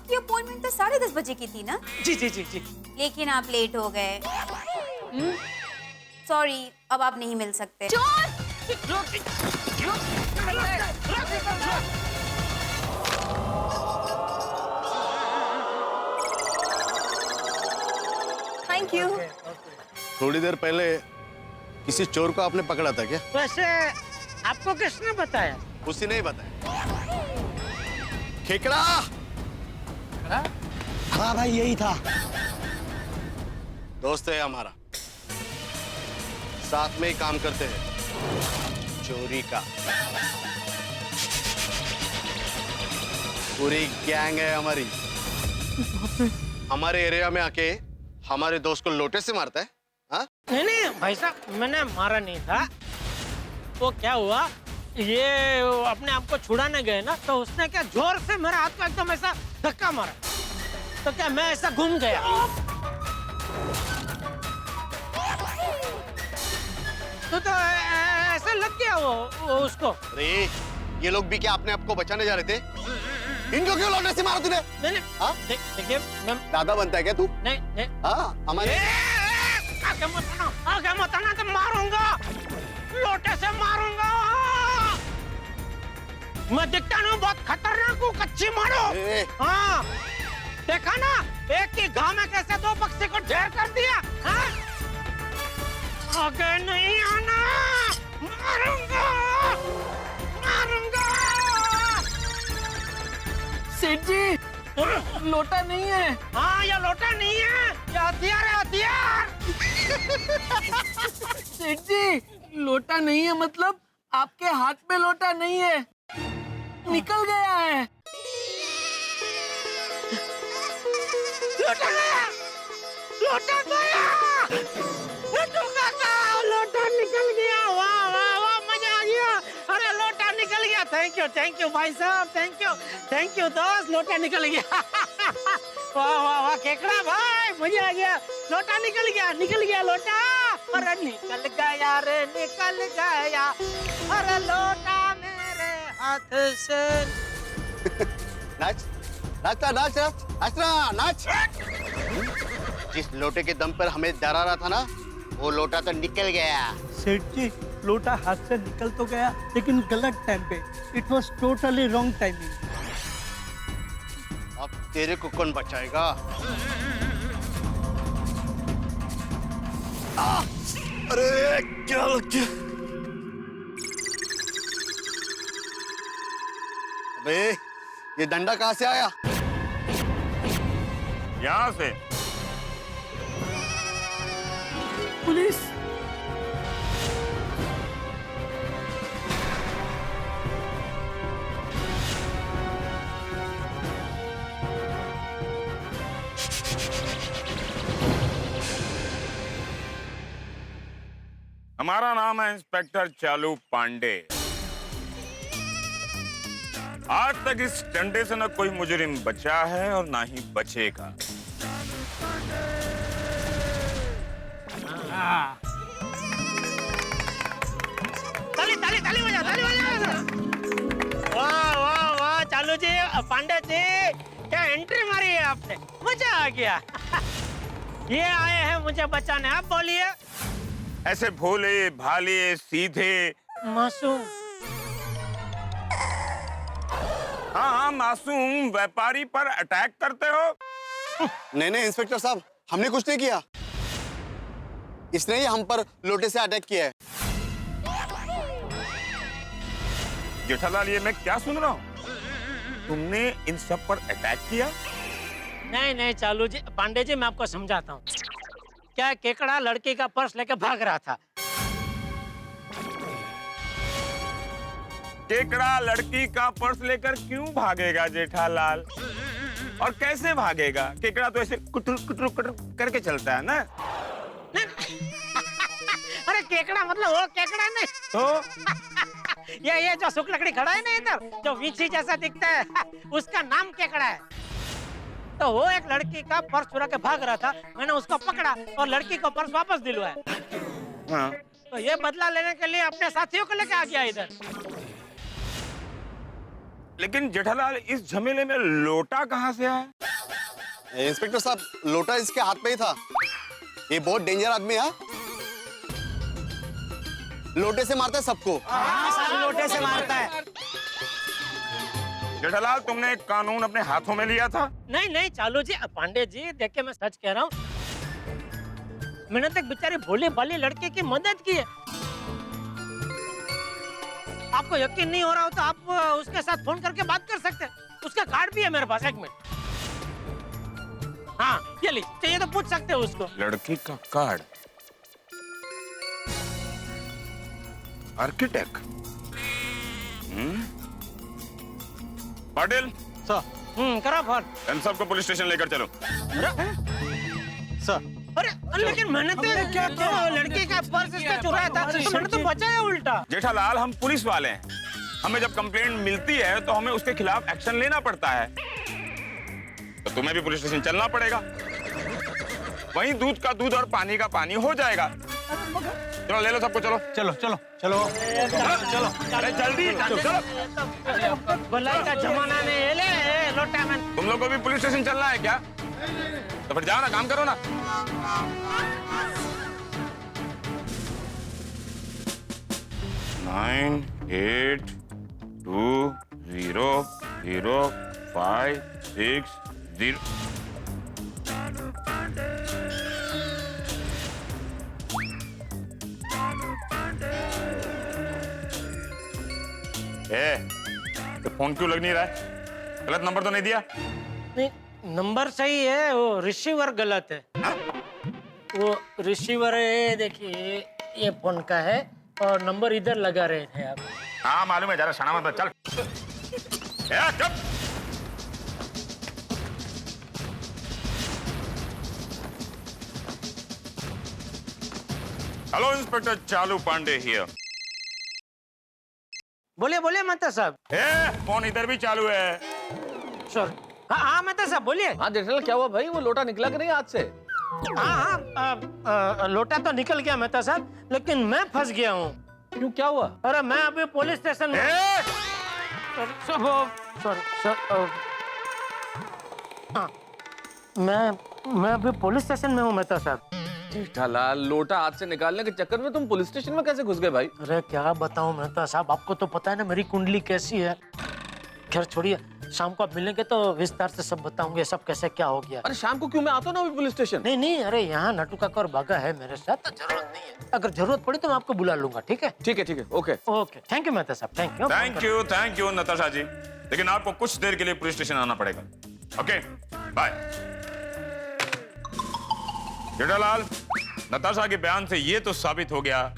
आपकी अपॉइंटमेंट तो 10:30 बजे की थी ना? जी जी जी जी। लेकिन आप लेट हो गए। सॉरी, अब आप नहीं मिल सकते। Thank you. थोड़ी देर पहले किसी चोर को आपने पकड़ा था क्या? वैसे आपको किसने बताया? उसी ने ही बताया। खेकड़ा। हाँ भाई यही था। दोस्त है हमारा, साथ में ही काम करते हैं चोरी का। पूरी गैंग है हमारी। हमारे एरिया में आके हमारे दोस्त को लोटे से मारता है। हाँ? नहीं नहीं भाई साहब, मैंने मारा नहीं था। वो क्या हुआ, ये अपने आप को छुड़ाने गए ना, तो उसने क्या जोर से मेरे हाथ को एकदम ऐसा धक्का मारा, तो क्या मैं ऐसा घूम गया। तो ऐसे लग गया वो उसको। अरे ये लोग भी क्या अपने आप को बचाने जा रहे थे? इनको क्यों लोटे से मारा तूने? नहीं हाँ? देखिए मैं दादा बनता है क्या तू? नहीं हाँ हमारे आगे मत आना तो मारूंगा, लोटे से मारूंगा। मैं दिखता नहीं बहुत खतरनाक हूँ, कच्ची मारो। हाँ देखा ना, एक ही घाव में कैसे दो पक्षी को ढेर कर दिया। हाँ? आगे नहीं आना, मारूंगा मारूंगा। सेठ जी लोटा नहीं है। हाँ ये लोटा नहीं है, ये हथियार है, हथियार। सेठ जी लोटा नहीं है मतलब आपके हाथ में लोटा नहीं है, निकल गया है। लोटा गया, लोटा गया। लोटा निकल गया। वाह वाह वाह, मजा आ गया। अरे लोटा निकल गया। थैंक यू भाई साहब, थैंक यू दोस्त, लोटा निकल गया। वाह वाह वाह केकड़ा भाई, मजा आ गया। लोटा निकल गया लोटा। अरे निकल गया रे, निकल गया। अरे लोटा मेरे हाथ से। नाच नाचता नाच नाचना नाच। जिस लोटे के दम पर हमें डरा रहा था ना, वो लोटा तो निकल गया। सेठ जी लोटा हाथ से निकल तो गया लेकिन गलत टाइम पे। It was totally wrong timing. अब तेरे को कौन बचाएगा? अरे क्या लग गया? अबे ये डंडा कहाँ से आया? यहाँ से। पुलिस। हमारा नाम है इंस्पेक्टर चालू पांडे। आज तक इस डंडे से न कोई मुजरिम बचा है और ना ही बचेगा। ताली बजा। वाह वाह वाह चालू जी, पांडे जी, क्या एंट्री मारी है आपने, मजा आ गया। ये आए हैं मुझे बचाने, आप बोलिए। ऐसे भोले भाले सीधे मासूम। हाँ मासूम व्यापारी पर अटैक करते हो। नहीं इंस्पेक्टर साहब, हमने कुछ नहीं किया। इसने ही हम पर लोटे से अटैक किया है। जेठालाल, ये मैं क्या सुन रहा हूँ? तुमने इन सब पर अटैक किया? नहीं चालू जी, पांडे जी मैं आपको समझाता हूँ। क्या केकड़ा लड़की का पर्स लेके भाग रहा था। केकड़ा लड़की का पर्स लेकर क्यों भागेगा जेठालाल? और कैसे भागेगा? केकड़ा तो ऐसे कुटर कुटर कुटर करके चलता है ना। अरे केकड़ा मतलब वो केकड़ा नहीं तो ये जो सुख लकड़ी खड़ा है ना इधर, जो वींची जैसा दिखता है, उसका नाम केकड़ा है। तो वो एक लड़की का पर्स चुरा के भाग रहा था, मैंने उसको पकड़ा और लड़की को पर्स वापस दिलवाया। हाँ। तो ये बदला लेने के लिए अपने साथियों को लेके आ गया इधर। लेकिन जेठालाल इस झमेले में लोटा कहाँ से आया? इंस्पेक्टर साहब, लोटा इसके हाथ में ही था। ये बहुत डेंजर आदमी है। लोटे से मारता है सबको। लोटे से मारता है। जेठालाल, तुमने कानून अपने हाथों में लिया था? नहीं नहीं चालू जी, पांडे जी देखिए मैं सच कह रहा हूँ, मैंने तो बेचारे भोले भाले लड़के की मदद की है। आपको यकीन नहीं हो रहा हो तो आप उसके साथ फोन करके बात कर सकते हैं, उसका कार्ड भी है मेरे पास। 1 मिनट। हाँ ये लीजिए, चाहिए तो पूछ सकते हो उसको। लड़की का कार्ड? आर्किटेक्ट? पाटिल सर। करा फोन। इन सबको पुलिस स्टेशन लेकर चलो। सर। अरे लेकिन मैंने तो लड़की का पर्स इसका चुराया था, तो मैंने तो बचाया उल्टा। जेठालाल, हम पुलिस वाले हैं, हमें जब कंप्लेंट मिलती है तो हमें उसके खिलाफ एक्शन लेना पड़ता है। तो तुम्हें भी पुलिस स्टेशन चलना पड़ेगा। वहीं दूध का दूध और पानी का पानी हो जाएगा। चलो ले लो सबको, चलो चलो चलो चलो चलो। अरे जल्दी चलो। भलाई का जमाना नहीं, ले लोटा में। तुम लोग को भी पुलिस स्टेशन चलना है क्या? तो फिर जाओ ना, काम करो ना। नाइन 8 2 0 0 5 6 0। तो फोन क्यों लग नहीं रहा है? गलत नंबर तो नहीं दिया? नहीं, नंबर सही है, वो रिसीवर गलत है। वो रिसीवर है, देखिए ये फोन का है और नंबर इधर लगा रहे थे आप। हाँ मालूम है, जरा शाना मत चल। चुप। हेलो इंस्पेक्टर चालू पांडे हियर। बोलिए बोलिए मेहता साहब। फोन इधर भी चालू है। सॉरी। हाँ मेहता साहब बोलिए। हाँ जेठालाल, क्या हुआ भाई? वो लोटा निकला कि नहीं हाथ से? हाँ लोटा तो निकल गया मेहता साहब, लेकिन मैं फंस गया हूँ। क्यों, क्या हुआ? अरे मैं अभी पुलिस स्टेशन में। सॉरी हाँ, मैं अभी पुलिस स्टेशन में हूँ मेहता साहब। जेठालाल, लोटा हाथ से निकालने के चक्कर में तुम पुलिस स्टेशन में कैसे घुस गए भाई? अरे क्या बताऊं मेहता साहब, आपको तो पता है ना मेरी कुंडली कैसी है। खैर छोड़िए, शाम को आप मिलेंगे तो विस्तार से सब बताऊंगे, सब कैसे क्या हो गया। अरे शाम को क्यों, मैं आता हूँ ना अभी पुलिस स्टेशन। नहीं अरे यहाँ नटू काका और बागा है मेरे साथ, तो जरूरत नहीं है। अगर जरूरत पड़ी तो मैं आपको बुला लूंगा। ठीक है ठीक है okay. Okay, thank you Mehta साहब, थैंक यू नताशा जी, लेकिन आपको कुछ देर के लिए पुलिस स्टेशन आना पड़ेगा। Okay bye. जेठालाल, नताशा के बयान से ये तो साबित हो गया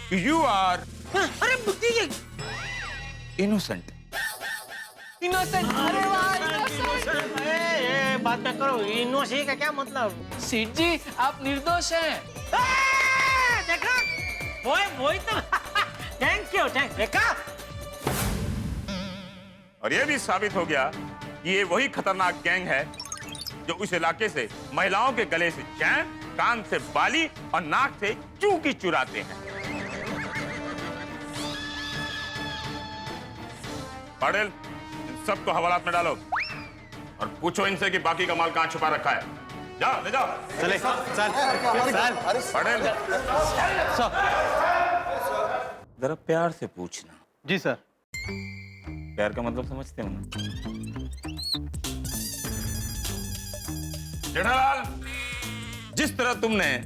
कि यू आर अरे बुद्धि इनोसेंट। अरे बात ना करो, इनोसेंट का क्या मतलब? सीट जी, आप निर्दोष हैं। देखा, वही तो। थैंक यू देखा। और ये भी साबित हो गया कि ये वही खतरनाक गैंग है जो उस इलाके से महिलाओं के गले से चैन, कान से बाली और नाक से चूकी चुराते हैं। पाटिल, इन सबको हवालात में डालो और पूछो इनसे कि बाकी का माल कहाँ छुपा रखा है। जाओ ले जाओ। चले पाटिल, जरा प्यार से पूछना। जी सर। प्यार का मतलब समझते हो ना? जेठालाल, जिस तरह तुमने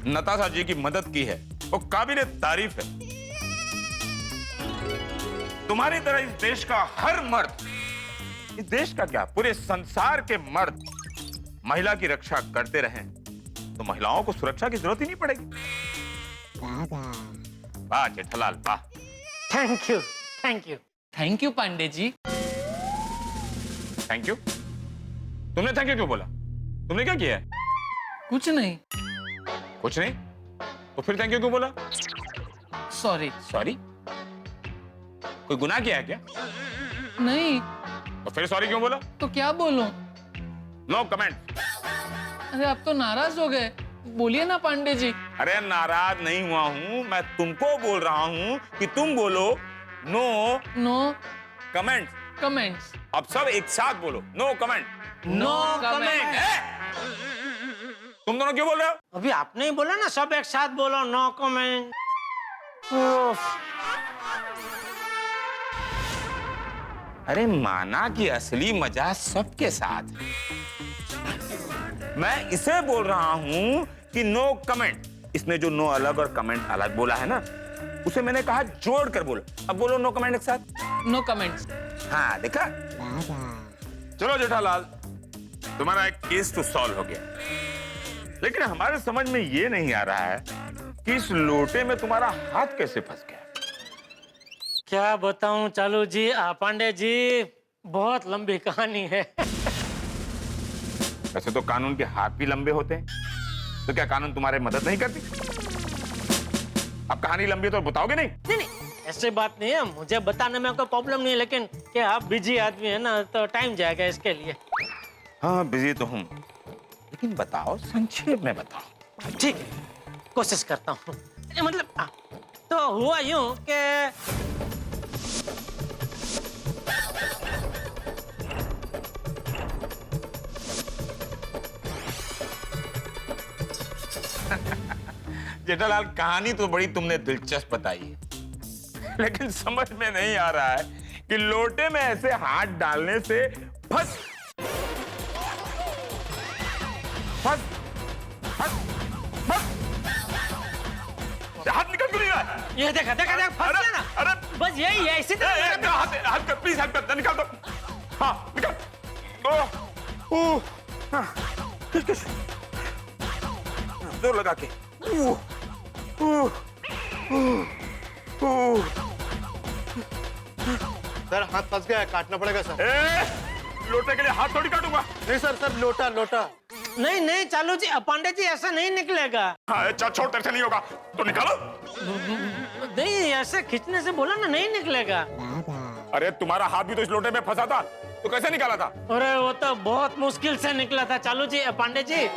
नताशा जी की मदद की है वो काबिले तारीफ है। तुम्हारी तरह इस देश का हर मर्द, इस देश का क्या पूरे संसार के मर्द महिला की रक्षा करते रहें तो महिलाओं को सुरक्षा की जरूरत ही नहीं पड़ेगी। वाह जेठालाल वाह। Thank you thank you Pandey ji. Thank you? तुमने थैंक यू क्यों बोला? तुमने क्या किया है? कुछ नहीं। कुछ नहीं? तो फिर थैंक यू क्यों बोला? सॉरी। सॉरी? कोई गुनाह किया है क्या? नहीं। तो फिर सॉरी क्यों बोला? तो क्या बोलूं? No comment. अरे आप तो नाराज हो गए, बोलिए ना पांडे जी। अरे नाराज नहीं हुआ हूं, मैं तुमको बोल रहा हूं कि तुम बोलो नो नो कमेंट। कमेंट्स। अब सब एक साथ बोलो, नो कमेंट। No comment. तुम दोनों क्यों बोल रहे हो? अभी आपने ही बोला ना, सब एक साथ बोलो, नो कमेंट। अरे माना कि असली मजा सबके साथ है। मैं इसे बोल रहा हूं कि नो कमेंट। इसने जो नो अलग और कमेंट अलग बोला है ना, उसे मैंने कहा जोड़ कर बोलो। अब बोलो नो कमेंट एक साथ। No comments. हाँ देखा। चलो जेठालाल, तुम्हारा एक केस तो सॉल्व हो गया, लेकिन हमारे समझ में ये नहीं आ रहा है कि इस लोटे में तुम्हारा हाथ कैसे फंस गया। क्या बताऊं चालू जी, पांडे जी, बहुत लंबी कहानी है। वैसे तो कानून के हाथ भी लंबे होते हैं, तो क्या कानून तुम्हारे मदद नहीं करती? अब कहानी लंबी है तो बताओगे नहीं? नहीं, ऐसे बात नहीं है, मुझे बताने में कोई प्रॉब्लम नहीं है, लेकिन क्या आप बिजी आदमी है ना, तो टाइम जाएगा इसके लिए। हाँ बिजी तो हूँ, लेकिन बताओ, संक्षेप में बताओ। ठीक है, कोशिश करता हूँ। मतलब तो हुआ यूं कि जेठालाल, कहानी तो बड़ी तुमने दिलचस्प बताई है, लेकिन समझ में नहीं आ रहा है कि लोटे में ऐसे हाथ डालने से फंस फंस फंस फंस हाथ निकल क्यों नहीं रहा है? ये देखा देखा देखा, फंस गया ना। अरे बस यही है, इसी तरह मेरा हाथ हाथ कर, प्लीज हाथ कर, निकाल दो। हाँ निकाल। ओह ओह, हाँ, किस किस जोर लगा के। सर हाथ फंस गया है, काटना पड़ेगा सर। लोटे के लिए हाथ थोड़ी काटूंगा। नहीं सर, सर लोटा लोटा। नहीं नहीं चालू जी, पांडे जी, ऐसा नहीं निकलेगा। हाँ, छोड़, तेरे से नहीं होगा तो निकालो। नहीं, ऐसे खींचने से बोला ना, नहीं निकलेगा। अरे तुम्हारा हाथ भी तो इस लोटे में फंसा था, तो कैसे निकाला था? अरे वो तो बहुत मुश्किल से निकला था चालू जी, पांडे जी।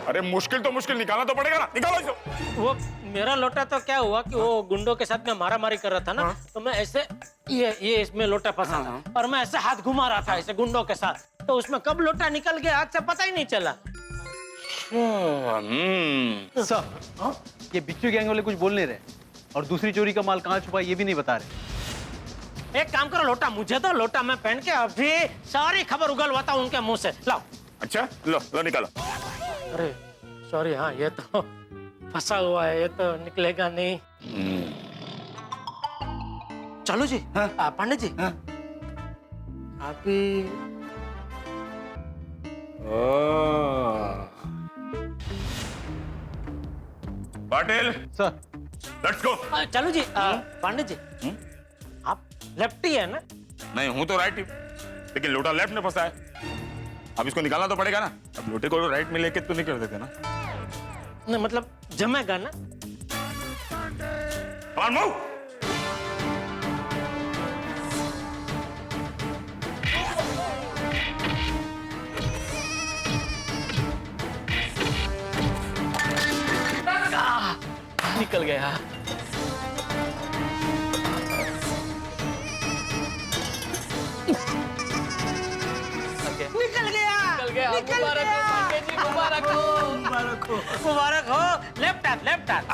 अरे मुश्किल तो मुश्किल, निकालना तो पड़ेगा ना, निकालो इसे। वो मेरा लोटा तो क्या हुआ कि वो गुंडों के साथ में मारामारी कर रहा था ना, तो मैं ऐसे ये इसमें लोटा फंसा था, और मैं ऐसे हाथ घुमा रहा था ऐसे गुंडों के साथ, तो उसमें कब लोटा निकल गया हाथ से पता ही नहीं चला। सर, ये बिच्छू गैंग वाले कुछ बोल नहीं रहे, और दूसरी चोरी का माल कहाँ छुपा ये भी नहीं बता रहे। एक काम करो, लोटा मुझे दो, लोटा मैं पहन के अभी सारी खबर उगलवाता हूँ उनके मुंह से। लाओ। अच्छा लो निकालो। अरे सॉरी, हाँ ये तो फंसा हुआ है, ये तो निकलेगा नहीं। चलो जी। हाँ? पांडे जी, हाँ? आप ही पाटिल सर, लेट्स गो। चलो जी। पांडे जी, आप लेफ्टी है ना? नहीं हूं तो राइट ही, लेकिन लोटा लेफ्ट में फंसा है। अब इसको निकालना तो पड़ेगा ना। अब लोटे को राइट में लेके तो नहीं कर देते ना। नहीं मतलब जमेगा ना। Come on, move! निकल गया। निकल गया। मुबारक हो पांडे जी, मुबारक हो। मुबारक हो। लेफ्ट हाथ, लेफ्ट हाथ।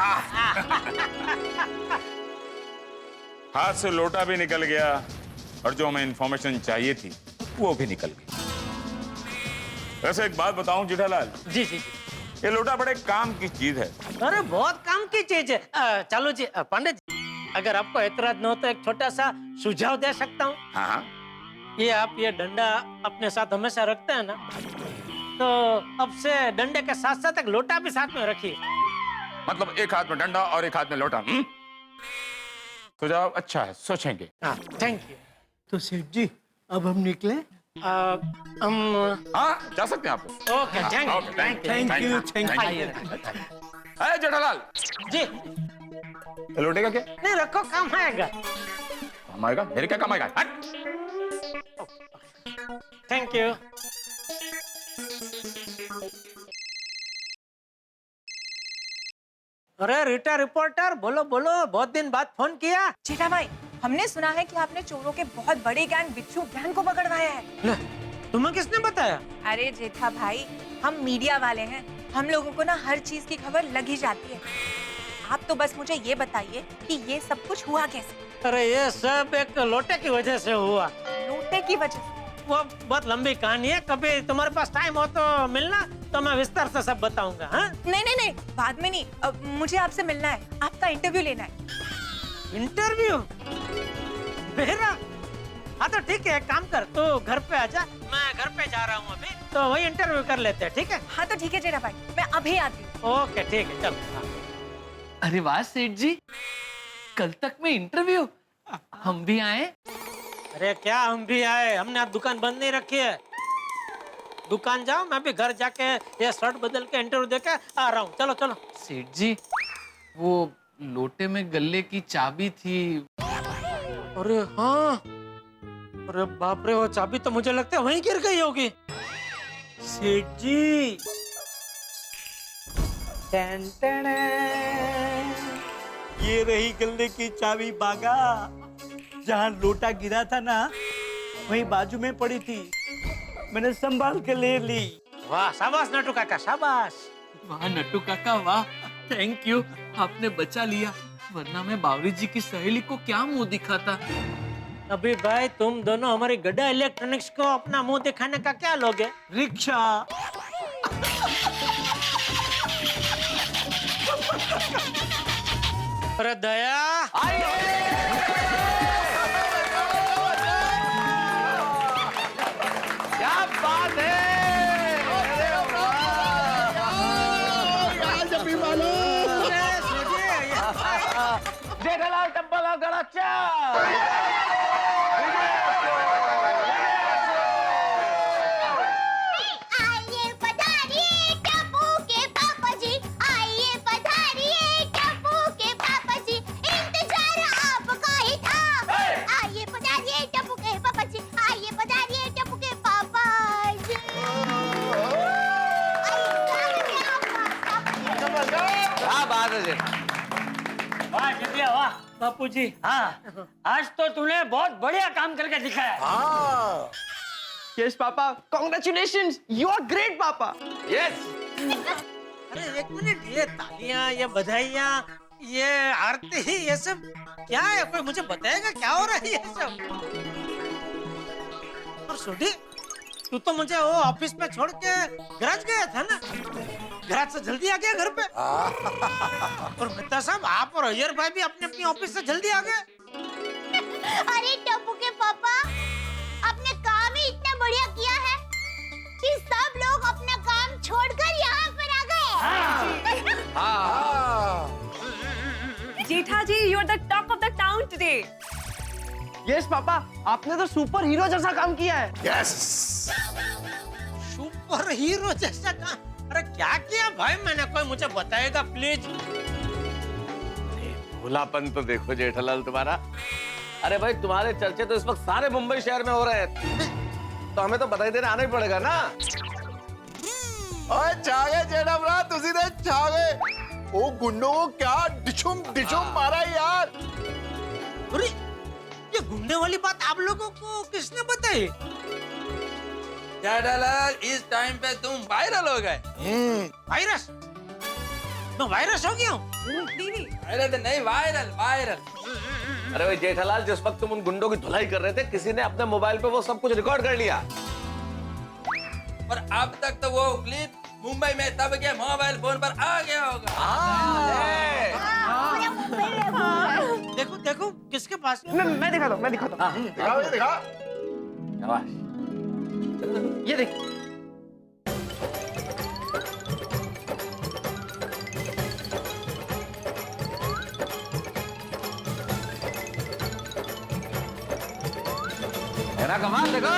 हाथ से लोटा भी निकल गया, और जो हमें इंफॉर्मेशन चाहिए थी वो भी निकल गई। वैसे एक बात बताऊं जेठालाल, जी जी। ये लोटा बड़े काम की चीज है। अरे बहुत काम की चीज है। चलो जी, पांडे जी, अगर आपको एतराज न हो तो एक छोटा सा सुझाव दे सकता हूँ। हाँ ये आप ये डंडा अपने साथ हमेशा रखते हैं ना, तो अब से डंडे के साथ साथ एक लोटा भी साथ में रखिए। मतलब एक हाथ में डंडा और एक हाथ में लोटा। सुझाव अच्छा है, सोचेंगे। हाँ, थैंक यू। तो सेठ जी, अब हम निकले? हम हाँ जा सकते हैं आप। Okay, thank you, thank you. Thank you. अरे जेठालाल, जी। ये लोटे का क्या? नहीं रखो, काम आएगा। काम आएगा? मेरे क्या काम आएगा? हट! Thank you. अरे रीटा रिपोर्टर, बोलो बोलो, बहुत दिन बाद फोन किया। चीटा भाई, हमने सुना है कि आपने चोरों के बहुत बड़े गैंग बिच्छू गैंग को पकड़वाया है। ले, तुम्हें किसने बताया? अरे जेठा भाई, हम मीडिया वाले हैं, हम लोगों को ना हर चीज की खबर लग ही जाती है। आप तो बस मुझे ये बताइए कि ये सब कुछ हुआ कैसे? अरे ये सब एक लोटे की वजह से हुआ। लोटे की वजह से? वो बहुत लंबी कहानी है, कभी तुम्हारे पास टाइम हो तो मिलना, तो मैं विस्तार से सब बताऊंगा। हाँ? नहीं, बाद में नहीं। मुझे आपसे मिलना है, आपका इंटरव्यू लेना है। इंटरव्यू? मेरा? हाँ तो ठीक है, एक काम कर, तू घर पे आजा, मैं घर पे जा रहा हूँ अभी, तो वही इंटरव्यू कर लेते हैं, ठीक है? हाँ तो ठीक है जेठा भाई, मैं अभी आती हूँ। ओके ठीक है, चल। हाँ। अरे वाह सेठ जी, कल तक में इंटरव्यू, हम भी आए। अरे क्या हम भी आए, हमने आज दुकान बंद नहीं रखी है। दुकान जाओ, मैं भी घर जाके ये शर्ट बदल के इंटरव्यू देके आ रहा हूँ। चलो चलो। सेठ जी, वो लोटे में गल्ले की चाबी थी। अरे हाँ, अरे बाप रे, वो चाबी तो मुझे लगता है वहीं गिर गई होगी। सेठ जी, ये रही गले की चाबी बागा। जहाँ लोटा गिरा था ना, वहीं बाजू में पड़ी थी, मैंने संभाल के ले ली। वाह, शाबाश नटू काका, शाबाश। वाह नट्टू काका वाह, थैंक यू, आपने बचा लिया, वरना मैं बावरी जी की सहेली को क्या मुंह दिखाता। अभी भाई तुम दोनों हमारी गड्ढा इलेक्ट्रॉनिक्स को अपना मुंह दिखाने का क्या लोगे? रिक्शा। अरे दया, क्या बात है। जेठालाल टेम्पल ऑफ गणाचा। आइए पधारिए टप्पू के पापा जी, आइए पधारिए टप्पू के पापा जी, इंतजार आपका ही था। आइए पधारिए टप्पू के पापा जी, आइए पधारिए टप्पू के पापा जी। क्या बात है जेठा। वाह जटिया, वाह बापू जी। हाँ, आज तो तूने बहुत बढ़िया काम करके दिखाया। यस पापा, कांग्रेचुलेशंस, यू आर ग्रेट पापा। यस। अरे एक मिनट, ये तालियां, ये बधाइयां, ये आरती, ये सब क्या है? कोई मुझे बताएगा क्या हो रहा है ये सब? और सोडी, तू तो मुझे वो ऑफिस में छोड़ के गराज गया था ना? गराज से जल्दी आ गया घर पे। और मित्ता साहब, आप और अय्यर भाई भी अपने अपनी ऑफिस से जल्दी आ गए। अरे टप्पू के पापा, आपने काम ही इतना बढ़िया किया है कि सब लोग अपना काम छोड़कर यहाँ पर आ गए। Jetha ji, you are the talk of the town today. Yes papa, आपने तो सुपर हीरो जैसा काम किया है। सुपर हीरो जैसा काम? अरे क्या किया भाई मैंने, कोई मुझे बताएगा प्लीज? भुलापन तो देखो जेठालाल तुम्हारा। अरे भाई, तुम्हारे चर्चे तो इस वक्त सारे मुंबई शहर में हो रहे हैं, तो हमें तो बधाई देने आना ही पड़ेगा ना। ओए छागे जेठा, तुसी ने छागे ओ गुंडों को क्या डिचुम मारा यार। अरे ये घूमने वाली बात आप लोगों को किसने बताई? जेठालाल, इस टाइम पे तुम वायरल हो गए। वायरस? मैं वायरस हो गया हूँ? वायरल नहीं, वायरल। अरे भाई जेठालाल, जिस वक्त तुम उन गुंडों की धुलाई कर रहे थे, किसी ने अपने मोबाइल पे वो सब कुछ रिकॉर्ड कर लिया। और अब तक तो वो क्लिप मुंबई में तब के मोबाइल फोन पर आ गया होगा। देखो देखो, किसके पास? मैं दिखाता हूँ। दिखा। शाबाश। ये देख। मेरा कमाल देखो।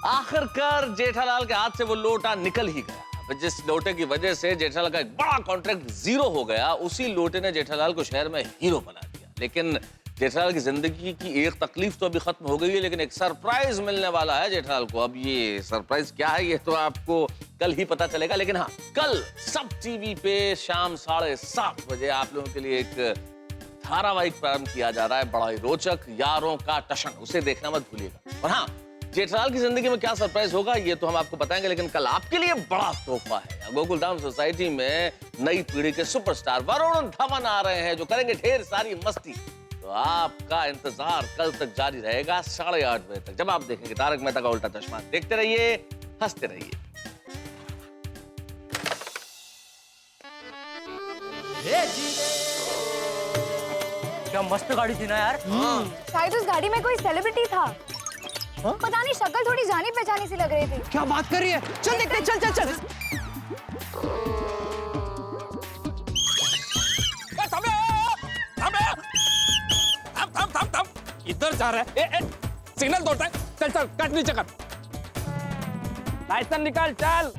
आखिरकार जेठालाल के हाथ से वो लोटा निकल ही गया। जिस लोटे की वजह से जेठालाल का एक बड़ा कॉन्ट्रैक्ट जीरो हो गया, उसी लोटे ने जेठालाल को शहर में हीरो बना दिया। लेकिन जेठालाल की जिंदगी की एक तकलीफ तो अभी खत्म हो गई है, लेकिन एक सरप्राइज मिलने वाला है जेठालाल को। अब ये सरप्राइज क्या है ये तो आपको कल ही पता चलेगा, लेकिन हाँ, कल सब टीवी पे शाम 7:30 बजे आप लोगों के लिए एक धारावाहिक प्रारंभ किया जा रहा है, बड़ा ही रोचक, यारों का टशन। उसे देखना मत भूलिएगा। और हाँ, जेठालाल की जिंदगी में क्या सरप्राइज होगा ये तो हम आपको बताएंगे, लेकिन कल आपके लिए बड़ा तोहफा है। गोकुलधाम सोसाइटी में नई पीढ़ी के सुपरस्टार वरुण धवन आ रहे हैं, जो करेंगे ढेर सारी मस्ती। तो आपका इंतजार कल तक जारी रहेगा 8:30 बजे तक, जब आप देखेंगे तारक मेहता का उल्टा चश्मा। देखते रहिए, हंसते रहिए। क्या मस्त गाड़ी थी ना यार। शायद उस गाड़ी में कोई सेलिब्रिटी था। पता नहीं, शक्ल थोड़ी जानी पहचानी सी लग रही थी। क्या बात कर रही है? चल देखते, चल चल चल। इधर जा रहा है, सिग्नल तोड़ता है। चल चल, कट नीचे कर। लाइसेंस निकाल, चल।